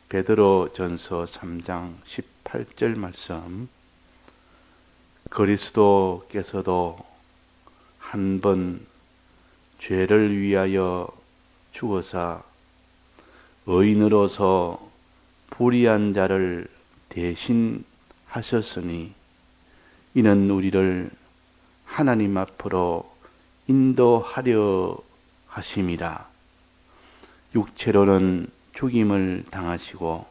베드로전서 3장 18절 말씀. 그리스도께서도 한 번 죄를 위하여 죽어사 의인으로서 불의한 자를 대신하셨으니 이는 우리를 하나님 앞으로 인도하려 하심이라. 육체로는 죽임을 당하시고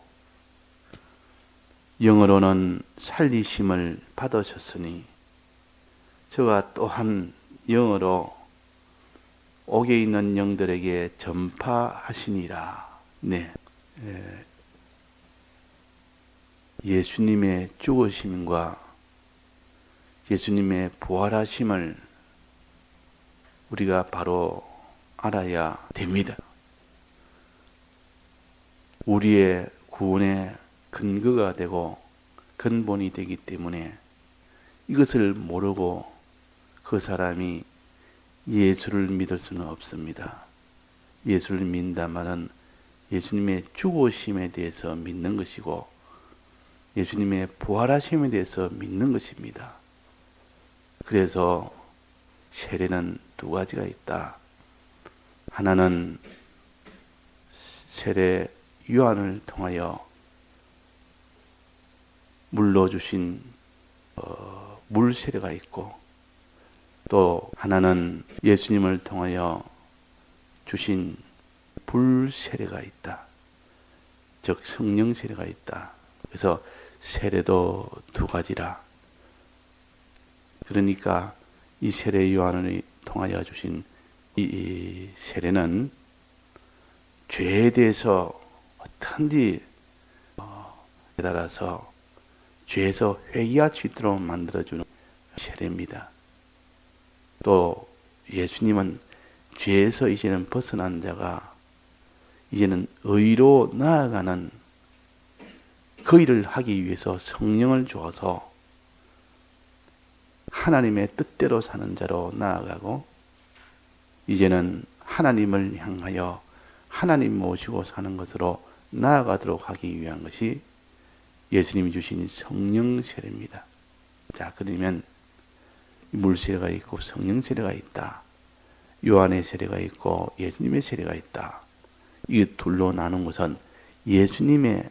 영으로는 살리심을 받으셨으니 저가 또한 영으로 옥에 있는 영들에게 전파하시니라. 네. 예수님의 죽으심과 예수님의 부활하심을 우리가 바로 알아야 됩니다. 우리의 구원의 근거가 되고 근본이 되기 때문에 이것을 모르고 그 사람이 예수를 믿을 수는 없습니다. 예수를 믿는다마는 예수님의 죽으심에 대해서 믿는 것이고 예수님의 부활하심에 대해서 믿는 것입니다. 그래서 세례는 두 가지가 있다. 하나는 세례 요한을 통하여 물로 주신 물 세례가 있고, 또 하나는 예수님을 통하여 주신 불 세례가 있다. 즉 성령 세례가 있다. 그래서 세례도 두 가지라. 그러니까 이 세례 요한을 통하여 주신 이 세례는 죄에 대해서 어떤지 깨달아서 죄에서 회개할 수 있도록 만들어주는 세례입니다. 또 예수님은 죄에서 이제는 벗어난 자가 이제는 의로 나아가는 그 일을 하기 위해서 성령을 주어서 하나님의 뜻대로 사는 자로 나아가고, 이제는 하나님을 향하여 하나님 모시고 사는 것으로 나아가도록 하기 위한 것이 예수님이 주신 성령 세례입니다. 자, 그러면 물 세례가 있고 성령 세례가 있다. 요한의 세례가 있고 예수님의 세례가 있다. 이 둘로 나눈 것은 예수님의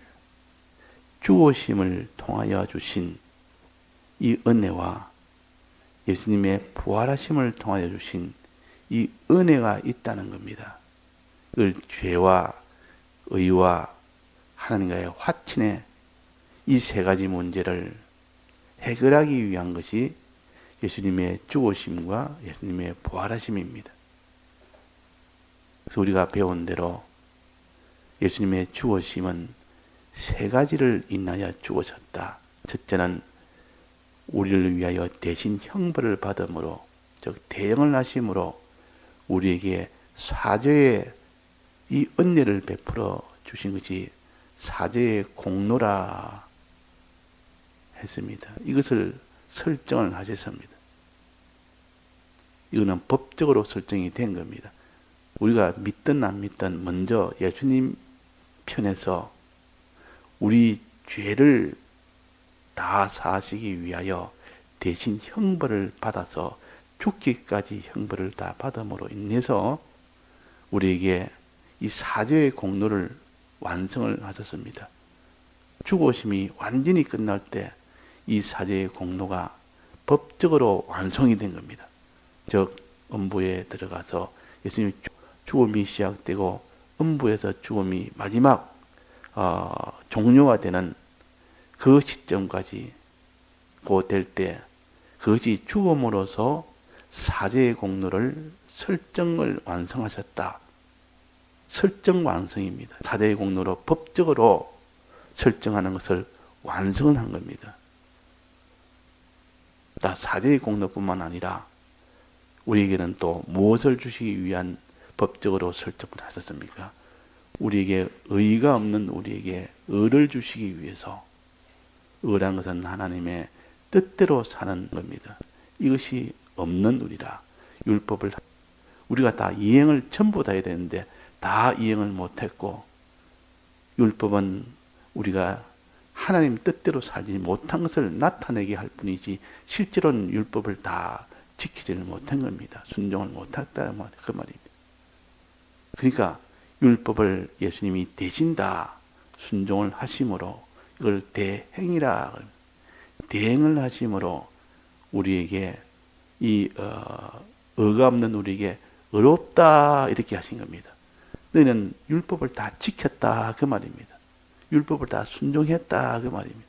죽으심을 통하여 주신 이 은혜와 예수님의 부활하심을 통하여 주신 이 은혜가 있다는 겁니다. 이걸 죄와 의와 하나님과의 화친의 이 세 가지 문제를 해결하기 위한 것이 예수님의 죽으심과 예수님의 부활하심입니다. 그래서 우리가 배운 대로 예수님의 죽으심은 세 가지를 인하여 죽으셨다. 첫째는 우리를 위하여 대신 형벌을 받음으로, 즉 대형을 하심으로 우리에게 사죄의 이 은혜를 베풀어 주신 것이 사죄의 공로라 했습니다. 이것을 설정을 하셨습니다. 이거는 법적으로 설정이 된 겁니다. 우리가 믿든 안 믿든 먼저 예수님 편에서 우리 죄를 다 사하시기 위하여 대신 형벌을 받아서 죽기까지 형벌을 다 받음으로 인해서 우리에게 이 사죄의 공로를 완성을 하셨습니다. 죽으심이 완전히 끝날 때 이 사죄의 공로가 법적으로 완성이 된 겁니다. 즉 음부에 들어가서 예수님 죽음이 시작되고 음부에서 죽음이 마지막 종료가 되는 그 시점까지 될 때 그것이 죽음으로써 사죄의 공로를 설정을 완성하셨다. 설정 완성입니다. 사죄의 공로로 법적으로 설정하는 것을 완성을 한 겁니다. 사죄의 공로뿐만 아니라 우리에게는 또 무엇을 주시기 위한 법적으로 설정을 하셨습니까? 우리에게 의가 없는 우리에게 의를 주시기 위해서, 의란 것은 하나님의 뜻대로 사는 겁니다. 이것이 없는 우리라. 율법을 우리가 다 이행을 전부 다 해야 되는데 다 이행을 못했고, 율법은 우리가 하나님 뜻대로 살지 못한 것을 나타내게 할 뿐이지 실제로는 율법을 다 지키지를 못한 겁니다. 순종을 못했다 그 말입니다. 그러니까 율법을 예수님이 대신 다 순종을 하심으로 이걸 대행이라 대행을 하심으로 우리에게 이 의가 없는 우리에게 의롭다 이렇게 하신 겁니다. 너희는 율법을 다 지켰다 그 말입니다. 율법을 다 순종했다 그 말입니다.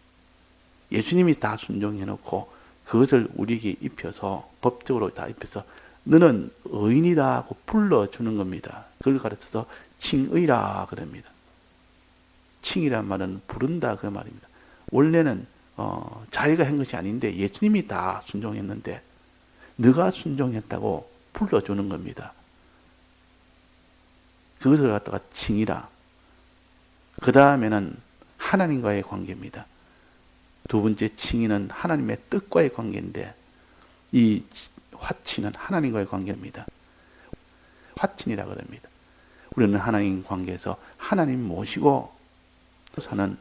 예수님이 다 순종해놓고 그것을 우리에게 입혀서 법적으로 다 입혀서 너는 의인이다 하고 불러주는 겁니다. 그걸 가르쳐서 칭의라 그럽니다. 칭이란 말은 부른다 그 말입니다. 원래는 자기가 한 것이 아닌데 예수님이 다 순종했는데 네가 순종했다고 불러주는 겁니다. 그것을 갖다가 칭이라. 그 다음에는 하나님과의 관계입니다. 두 번째 칭의는 하나님의 뜻과의 관계인데 이 화친은 하나님과의 관계입니다. 화친이라 그럽니다. 우리는 하나님 관계에서 하나님 모시고 사는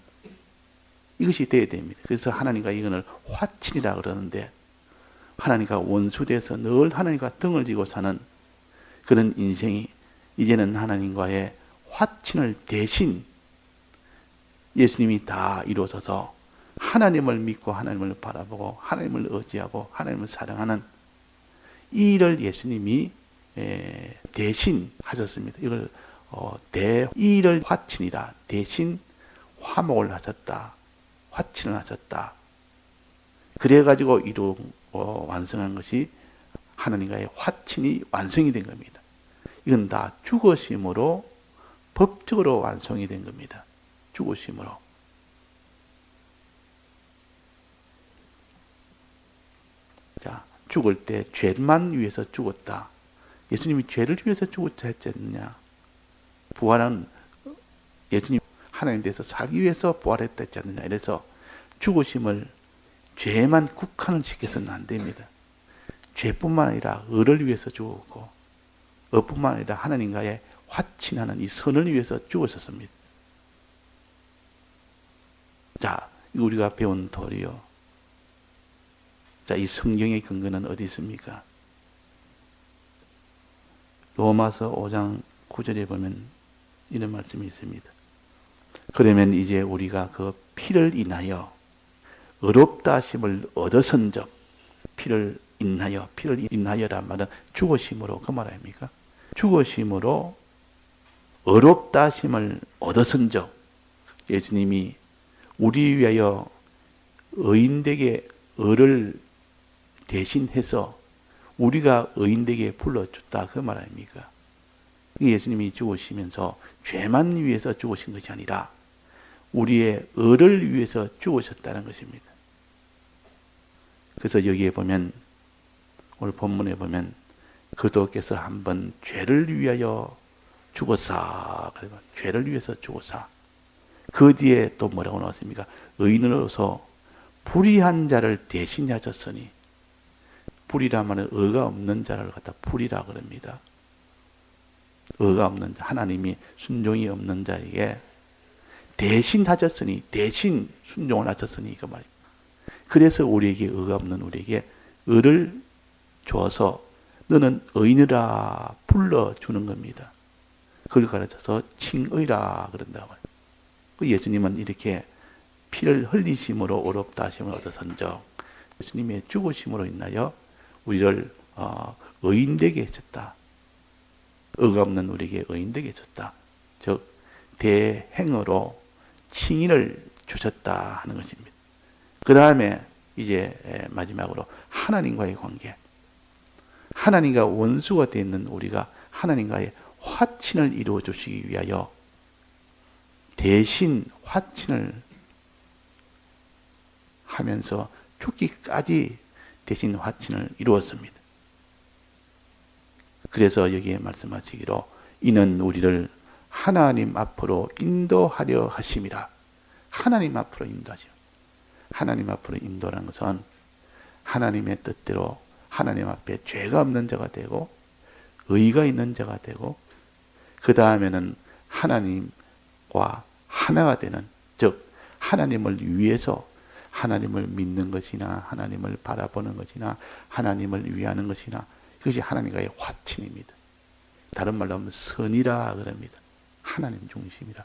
이것이 되어야 됩니다. 그래서 하나님과 이거를 화친이라 그러는데 하나님과 원수돼서 늘 하나님과 등을 지고 사는 그런 인생이 이제는 하나님과의 화친을 대신 예수님이 다 이루어져서 하나님을 믿고 하나님을 바라보고 하나님을 의지하고 하나님을 사랑하는 이 일을 예수님이 대신 하셨습니다. 이걸 이 일을 화친이라 대신 화목을 하셨다. 화친을 하셨다. 그래가지고 완성한 것이 하나님과의 화친이 완성이 된 겁니다. 이건 다 죽으심으로 법적으로 완성이 된 겁니다. 죽으심으로. 자, 죽을 때 죄만 위해서 죽었다. 예수님이 죄를 위해서 죽었지 했지 않느냐. 부활은 예수님 하나님 대해서 살기 위해서 부활했다 했지 않느냐. 이래서 죽으심을 죄만 국한을 시켜서는 안 됩니다. 죄뿐만 아니라 의를 위해서 죽었고 의뿐만 아니라 하나님과의 화친하는 이 선을 위해서 죽으셨습니다. 자, 이거 우리가 배운 도리요. 자, 이 성경의 근거는 어디 있습니까? 로마서 5장 9절에 보면 이런 말씀이 있습니다. 그러면 이제 우리가 그 피를 인하여 의롭다 하심을 얻어선적 피를 인하여란 말은 죽으심으로 그 말 아닙니까? 죽으심으로 의롭다 하심을 얻어선적 예수님이 우리 위하여 의인되게 의를 대신해서 우리가 의인되게 불러줬다 그 말 아닙니까? 예수님이 죽으시면서 죄만 위해서 죽으신 것이 아니라 우리의 의를 위해서 죽으셨다는 것입니다. 그래서 여기에 보면 오늘 본문에 보면 그도께서 한번 죄를 위하여 죽었사. 죄를 위해서 죽었사. 그 뒤에 또 뭐라고 나왔습니까? 의인으로서 불의한 자를 대신하셨으니 불이라 말은 의가 없는 자를 갖다 불이라 그럽니다. 의가 없는 자, 하나님이 순종이 없는 자에게 대신 하셨으니 대신 순종을 하셨으니 그 말입니다. 그래서 우리에게 의가 없는 우리에게 의를 주어서 너는 의인이라 불러주는 겁니다. 그걸 가르쳐서 칭의라 그런다고 말입니다. 예수님은 이렇게 피를 흘리심으로 의롭다 하심을 얻어선적 예수님의 죽으심으로 인하여 우리를 의인되게 해줬다. 의가 없는 우리에게 의인되게 해줬다. 즉 대행으로 칭의를 주셨다 하는 것입니다. 그 다음에 이제 마지막으로 하나님과의 관계. 하나님과 원수가 되어 있는 우리가 하나님과의 화친을 이루어 주시기 위하여 대신 화친을 하면서 죽기까지 대신 화친을 이루었습니다. 그래서 여기에 말씀하시기로 이는 우리를 하나님 앞으로 인도하려 하심이라. 하나님 앞으로 인도하시오. 하나님 앞으로 인도라는 것은 하나님의 뜻대로 하나님 앞에 죄가 없는 자가 되고 의가 있는 자가 되고 그 다음에는 하나님과 하나가 되는, 즉 하나님을 위해서 하나님을 믿는 것이나 하나님을 바라보는 것이나 하나님을 위하는 것이나 그것이 하나님과의 화친입니다. 다른 말로 하면 선이라 그럽니다. 하나님 중심이라.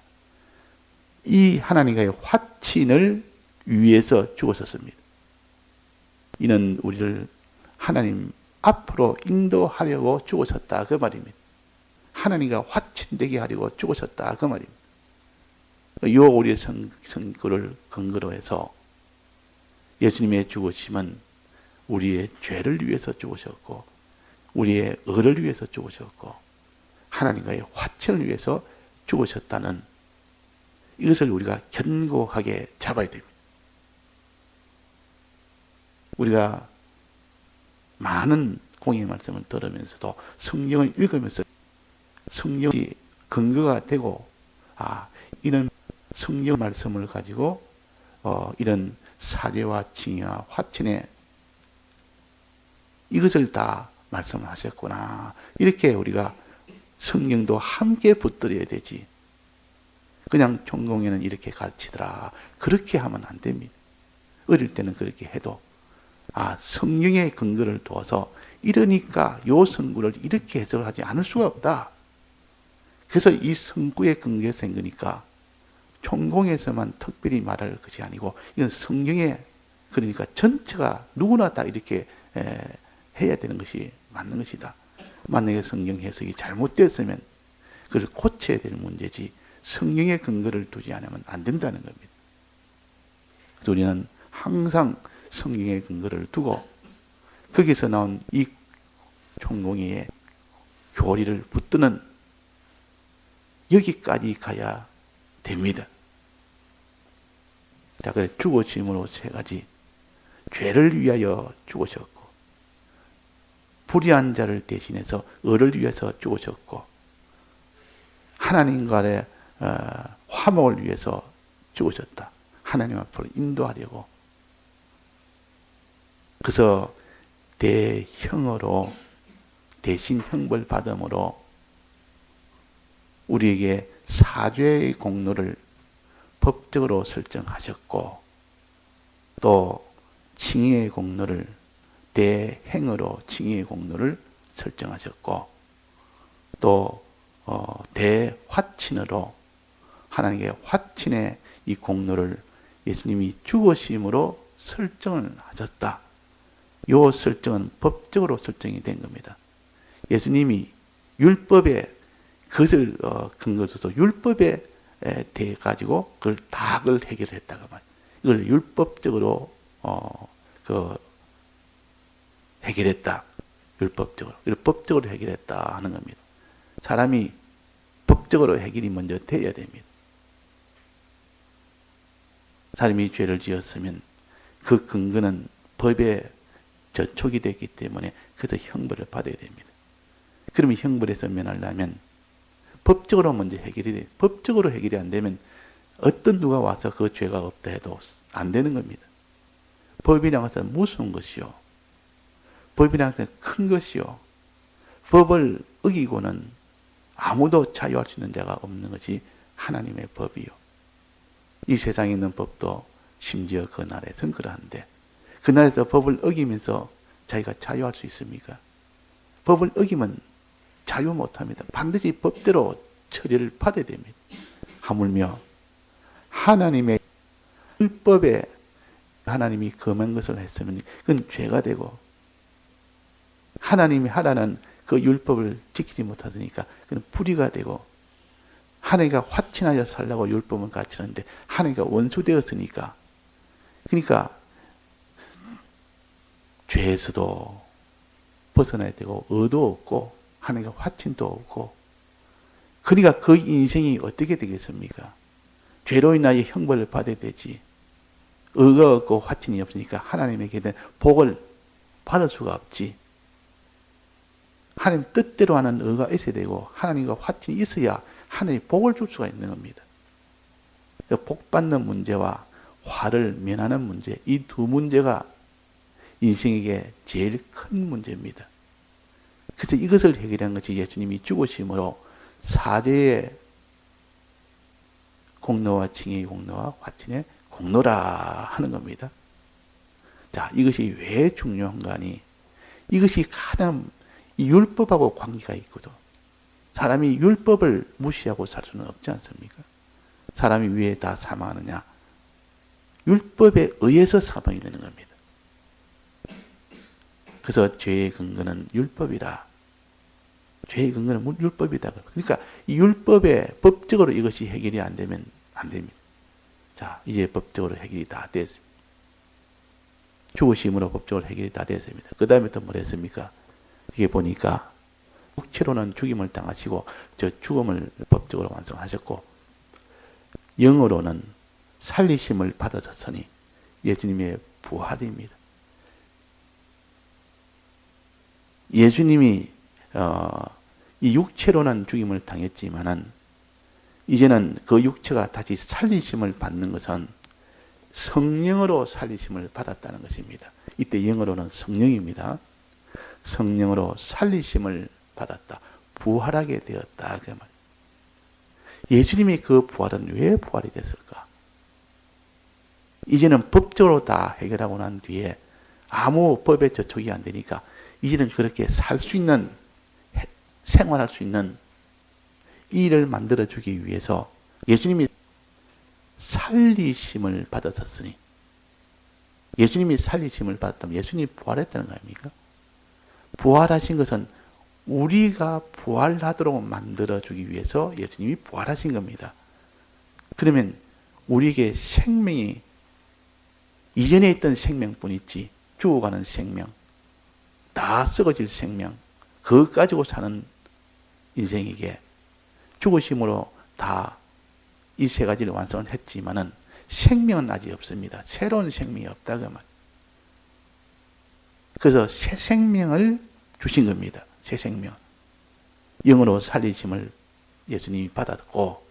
이 하나님과의 화친을 위해서 죽으셨습니다. 이는 우리를 하나님 앞으로 인도하려고 죽으셨다 그 말입니다. 하나님과 화친되게 하려고 죽으셨다 그 말입니다. 요 우리의 선거를 근거로 해서 예수님의 죽으심은 우리의 죄를 위해서 죽으셨고 우리의 의를 위해서 죽으셨고 하나님과의 화친을 위해서 죽으셨다는 이것을 우리가 견고하게 잡아야 됩니다. 우리가 많은 공의 말씀을 들으면서도 성경을 읽으면서 성경이 근거가 되고 이런 성경 말씀을 가지고 이런 사죄와 징의와 화친에 이것을 다 말씀하셨구나. 이렇게 우리가 성경도 함께 붙들어야 되지. 그냥 종공에는 이렇게 가르치더라. 그렇게 하면 안 됩니다. 어릴 때는 그렇게 해도 성경의 근거를 두어서 이러니까 요 성구를 이렇게 해석하지 않을 수가 없다. 그래서 이 성구의 근거에 생기니까 총공에서만 특별히 말할 것이 아니고 이건 성경에 그러니까 전체가 누구나 다 이렇게 해야 되는 것이 맞는 것이다. 만약에 성경 해석이 잘못되었으면 그걸 고쳐야 될 문제지 성경의 근거를 두지 않으면 안 된다는 겁니다. 그래서 우리는 항상 성경의 근거를 두고 거기서 나온 이 총공의 교리를 붙드는 여기까지 가야 됩니다. 자, 그래 죽으심으로 세 가지. 죄를 위하여 죽으셨고 불의한 자를 대신해서 의를 위해서 죽으셨고 하나님과의 화목을 위해서 죽으셨다. 하나님 앞으로 인도하려고. 그래서 대형으로 대신 형벌 받음으로 우리에게 사죄의 공로를 법적으로 설정하셨고 또 징의의 공로를 대행으로 징의의 공로를 설정하셨고 또 대화친으로 하나님의 화친의 이 공로를 예수님이 죽으심으로 설정을 하셨다. 이 설정은 법적으로 설정이 된 겁니다. 예수님이 율법에 그것을 근거로 둬서 율법에 대해 가지고 그걸 해결했다고 말이에요. 이걸 율법적으로 해결했다. 율법적으로 해결했다 하는 겁니다. 사람이 법적으로 해결이 먼저 돼야 됩니다. 사람이 죄를 지었으면 그 근거는 법에 저촉이 됐기 때문에 그래서 형벌을 받아야 됩니다. 그러면 형벌에서 면하려면 법적으로 먼저 해결이 돼요. 법적으로 해결이 안 되면 어떤 누가 와서 그 죄가 없다 해도 안 되는 겁니다. 법이라는 것은 무서운 것이요. 법이라는 것은 큰 것이요. 법을 어기고는 아무도 자유할 수 있는 자가 없는 것이 하나님의 법이요. 이 세상에 있는 법도 심지어 그 나라에서는 그러한데 그 나라에서 법을 어기면서 자기가 자유할 수 있습니까? 법을 어기면 자유 못합니다. 반드시 법대로 처리를 받아야 됩니다. 하물며 하나님의 율법에 하나님이 금한 것을 했으면 그건 죄가 되고 하나님이 하라는 그 율법을 지키지 못하니까 그건 불의가 되고 하나님과 화친하여 살라고 율법은 갖추는데 하나님과 원수되었으니까 그러니까 죄에서도 벗어나야 되고 의도 없고 하나님과 화친도 없고 그러니까 그 인생이 어떻게 되겠습니까? 죄로 인하여 형벌을 받아야 되지. 의가 없고 화친이 없으니까 하나님에게 대한 복을 받을 수가 없지. 하나님 뜻대로 하는 의가 있어야 되고 하나님과 화친이 있어야 하나님이 복을 줄 수가 있는 겁니다. 복 받는 문제와 화를 면하는 문제, 이 두 문제가 인생에게 제일 큰 문제입니다. 그래서 이것을 해결한 것이 예수님이 죽으심으로 사죄의 공로와 칭의 공로와 화친의 공로라 하는 겁니다. 자, 이것이 왜 중요한가 하니 이것이 가장 이 율법하고 관계가 있거든. 사람이 율법을 무시하고 살 수는 없지 않습니까? 사람이 왜 다 사망하느냐? 율법에 의해서 사망이 되는 겁니다. 그래서 죄의 근거는 율법이라. 죄의 근거는 율법이다. 그러니까 이 율법에 법적으로 이것이 해결이 안 되면 안 됩니다. 자, 이제 법적으로 해결이 다 됐습니다. 죽으심으로 법적으로 해결이 다 됐습니다. 그 다음에 또 뭘 했습니까? 이게 보니까 육체로는 죽임을 당하시고 저 죽음을 법적으로 완성하셨고 영으로는 살리심을 받으셨으니 예수님의 부활입니다. 예수님이 이 육체로는 죽임을 당했지만은 이제는 그 육체가 다시 살리심을 받는 것은 성령으로 살리심을 받았다는 것입니다. 이때 영어로는 성령입니다. 성령으로 살리심을 받았다. 부활하게 되었다. 그 말. 예수님이 그 부활은 왜 부활이 됐을까? 이제는 법적으로 다 해결하고 난 뒤에 아무 법에 저촉이 안 되니까 이제는 그렇게 살 수 있는, 생활할 수 있는 일을 만들어주기 위해서 예수님이 살리심을 받으셨으니 예수님이 살리심을 받았다면 예수님이 부활했다는 거 아닙니까? 부활하신 것은 우리가 부활하도록 만들어주기 위해서 예수님이 부활하신 겁니다. 그러면 우리에게 생명이 이전에 있던 생명뿐 있지 죽어가는 생명, 다 썩어질 생명, 그것 가지고 사는 인생에게 죽으심으로 다 이 세 가지를 완성을 했지만은 생명은 아직 없습니다. 새로운 생명이 없다 그 말. 그래서 새 생명을 주신 겁니다. 새 생명. 영으로 살리심을 예수님이 받았고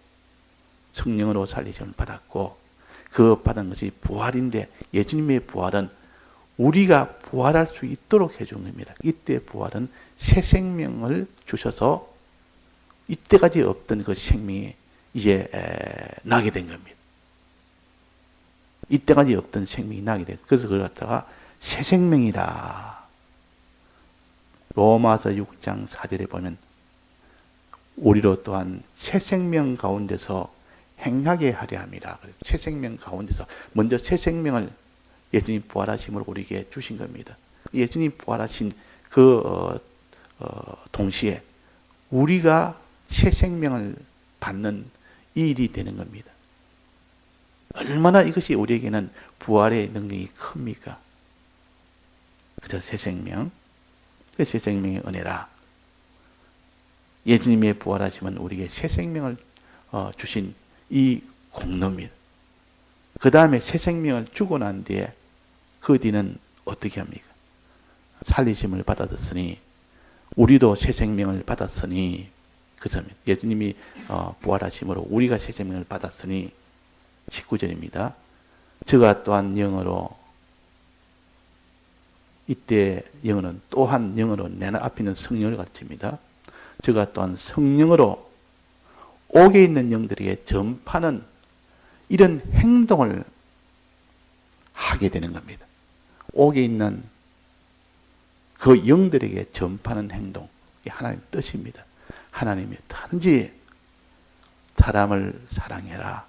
성령으로 살리심을 받았고 그 받은 것이 부활인데 예수님의 부활은 우리가 부활할 수 있도록 해준 겁니다. 이때 부활은 새 생명을 주셔서 이때까지 없던 그 생명이 이제 나게 된 겁니다. 이때까지 없던 생명이 나게 된. 그래서 그걸 갖다가 새 생명이다. 로마서 6장 4절에 보면 우리로 또한 새 생명 가운데서 행하게 하려 함이라. 새 생명 가운데서 먼저 새 생명을 예수님 부활하심으로 우리에게 주신 겁니다. 예수님 부활하신 그 동시에 우리가 새 생명을 받는 일이 되는 겁니다. 얼마나 이것이 우리에게는 부활의 능력이 큽니까? 그저 새 생명, 그 새 생명의 은혜라. 예수님의 부활하심은 우리에게 새 생명을 주신 이 공로입니다. 그 다음에 새 생명을 주고 난 뒤에 그 뒤는 어떻게 합니까? 살리심을 받았으니 우리도 새 생명을 받았으니 그 점입니다. 예수님이 부활하심으로 우리가 새 생명을 받았으니 19절입니다. 저가 또한 영으로 이때 영어는 또한 영어로 내 앞에 있는 성령을 가르칩니다. 저가 또한 성령으로 옥에 있는 영들에게 전파하는 이런 행동을 하게 되는 겁니다. 옥에 있는 그 영들에게 전파하는 행동, 이게 하나님의 뜻입니다. 하나님이 단지 사람을 사랑해라.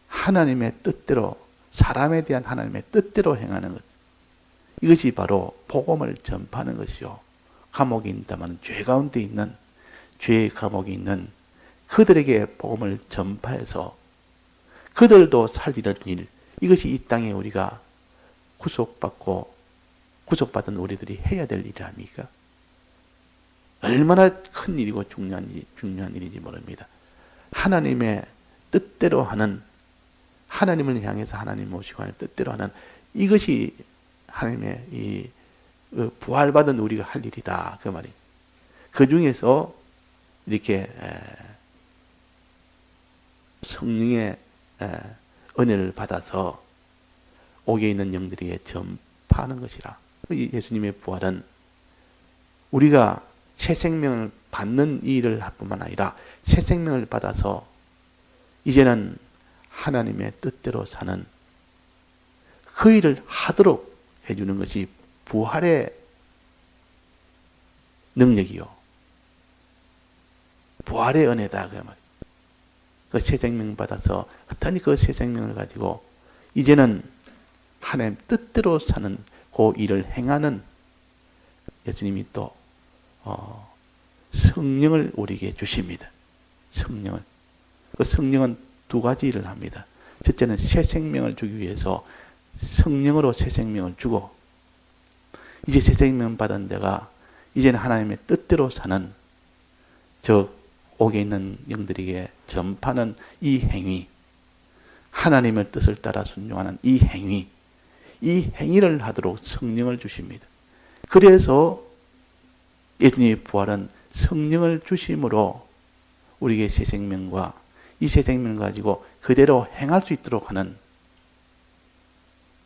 하나님의 뜻대로, 사람에 대한 하나님의 뜻대로 행하는 것. 이것이 바로 복음을 전파하는 것이요. 감옥에 있다만 죄 가운데 있는, 죄의 감옥에 있는 그들에게 복음을 전파해서 그들도 살리는 일, 이것이 이 땅에 우리가 구속받은 우리들이 해야 될 일이 아닙니까? 얼마나 큰 일이고 중요한 일인지 모릅니다. 하나님의 뜻대로 하는, 하나님을 향해서 하나님 모시고 하는 뜻대로 하는 이것이 하나님의 이 부활받은 우리가 할 일이다. 그 말이. 그 중에서 이렇게 성령의 은혜를 받아서 옥에 있는 영들에게 전파하는 것이라. 예수님의 부활은 우리가 새 생명을 받는 일을 할 뿐만 아니라 새 생명을 받아서 이제는 하나님의 뜻대로 사는 그 일을 하도록 해주는 것이 부활의 능력이요. 부활의 은혜다. 그 새 생명 받아서 어떠니 그 새 생명을 가지고 이제는 하나님 뜻대로 사는 그 일을 행하는 예수님이 또 성령을 우리에게 주십니다. 성령을. 그 성령은 두 가지 일을 합니다. 첫째는 새 생명을 주기 위해서 성령으로 새 생명을 주고, 이제 새 생명 받은 자가 이제는 하나님의 뜻대로 사는 저 옥에 있는 영들에게 전파하는 이 행위, 하나님의 뜻을 따라 순종하는 이 행위를 하도록 성령을 주십니다. 그래서 예수님의 부활은 성령을 주심으로 우리에게 새 생명과 이 새 생명을 가지고 그대로 행할 수 있도록 하는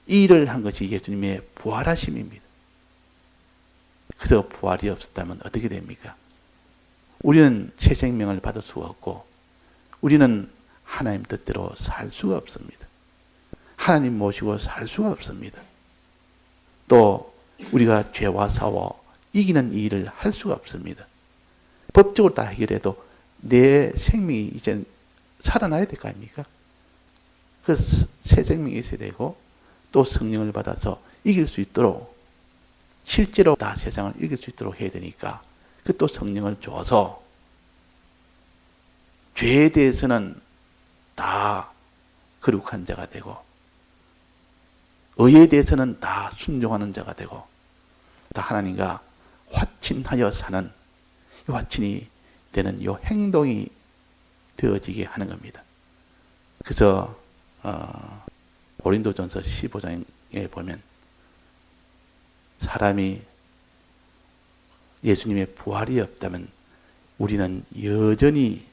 이 일을 한 것이 예수님의 부활하심입니다. 그래서 부활이 없었다면 어떻게 됩니까? 우리는 새 생명을 받을 수가 없고 우리는 하나님 뜻대로 살 수가 없습니다. 하나님 모시고 살 수가 없습니다. 또 우리가 죄와 싸워 이기는 이 일을 할 수가 없습니다. 법적으로 다 해결해도 내 생명이 이제 살아나야 될 거 아닙니까? 그 새 생명이 있어야 되고 또 성령을 받아서 이길 수 있도록 실제로 다 세상을 이길 수 있도록 해야 되니까 그 또 성령을 줘서 죄에 대해서는 다 거룩한 자가 되고 의에 대해서는 다 순종하는 자가 되고 다 하나님과 화친하여 사는 이 화친이 되는 이 행동이 되어지게 하는 겁니다. 그래서 고린도전서 15장에 보면 사람이 예수님의 부활이 없다면 우리는 여전히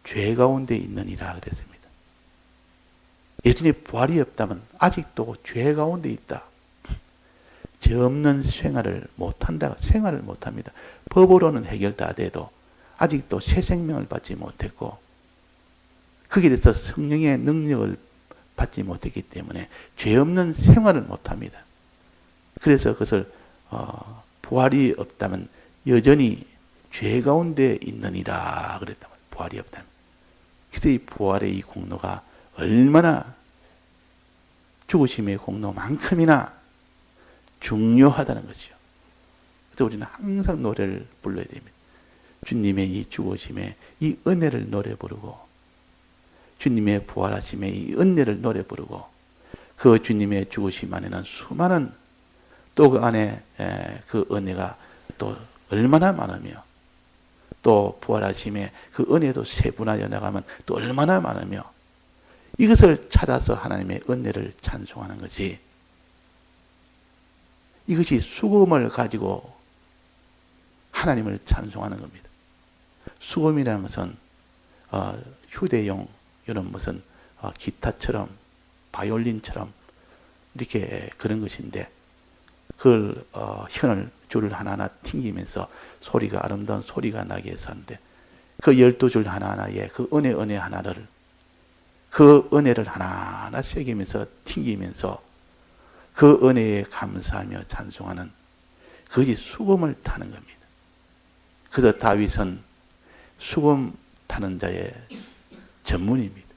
죄 가운데 있느니라 그랬습니다. 예수님의 부활이 없다면 아직도 죄 가운데 있다. 죄 없는 생활을 못한다. 생활을 못합니다. 법으로는 해결 다 돼도 아직도 새 생명을 받지 못했고 거기에 대해서 성령의 능력을 받지 못했기 때문에 죄 없는 생활을 못합니다. 그래서 그것을 부활이 없다면 여전히 죄 가운데 있느니라 그랬단 말이에요. 부활이 없다면. 그래서 이 부활의 이 공로가 얼마나 죽으심의 공로만큼이나 중요하다는 것이죠. 그래서 우리는 항상 노래를 불러야 됩니다. 주님의 이 죽으심의 이 은혜를 노래 부르고 주님의 부활하심의 이 은혜를 노래 부르고 그 주님의 죽으심 안에는 수많은 또 그 안에 그 은혜가 또 얼마나 많으며 또 부활하심의 그 은혜도 세분하여 나가면 또 얼마나 많으며 이것을 찾아서 하나님의 은혜를 찬송하는 것이 이것이 수금을 가지고 하나님을 찬송하는 겁니다. 수금이라는 것은 휴대용 이런 무슨 기타처럼 바이올린처럼 이렇게 그런 것인데 그걸 현을 줄을 하나하나 튕기면서 소리가 아름다운 소리가 나게 해서 하는데 그 12줄 하나하나에 그 은혜 하나를 그 은혜를 하나하나 새기면서 튕기면서 그 은혜에 감사하며 찬송하는 그것이 수금을 타는 겁니다. 그래서 다윗은 수금 타는 자의 전문입니다.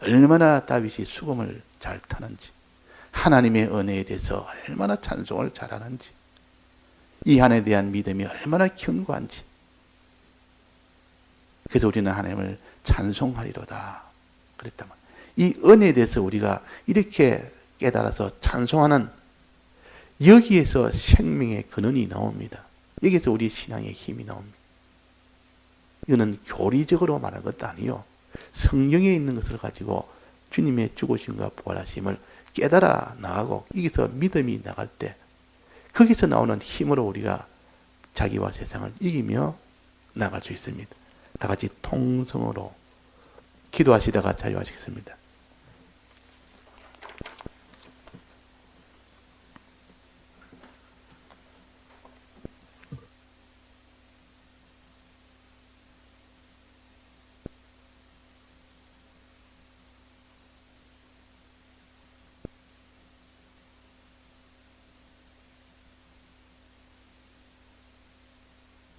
얼마나 다윗이 수금을 잘 타는지 하나님의 은혜에 대해서 얼마나 찬송을 잘하는지 이 한에 대한 믿음이 얼마나 견고한지 그래서 우리는 하나님을 찬송하리로다 그랬다면 이 은혜에 대해서 우리가 이렇게 깨달아서 찬송하는 여기에서 생명의 근원이 나옵니다. 여기에서 우리 신앙의 힘이 나옵니다. 이거는 교리적으로 말하는 것도 아니요. 성경에 있는 것을 가지고 주님의 죽으심과 부활하심을 깨달아 나가고 여기서 믿음이 나갈 때 거기서 나오는 힘으로 우리가 자기와 세상을 이기며 나갈 수 있습니다. 다 같이 통성으로 기도하시다가 자유하시겠습니다.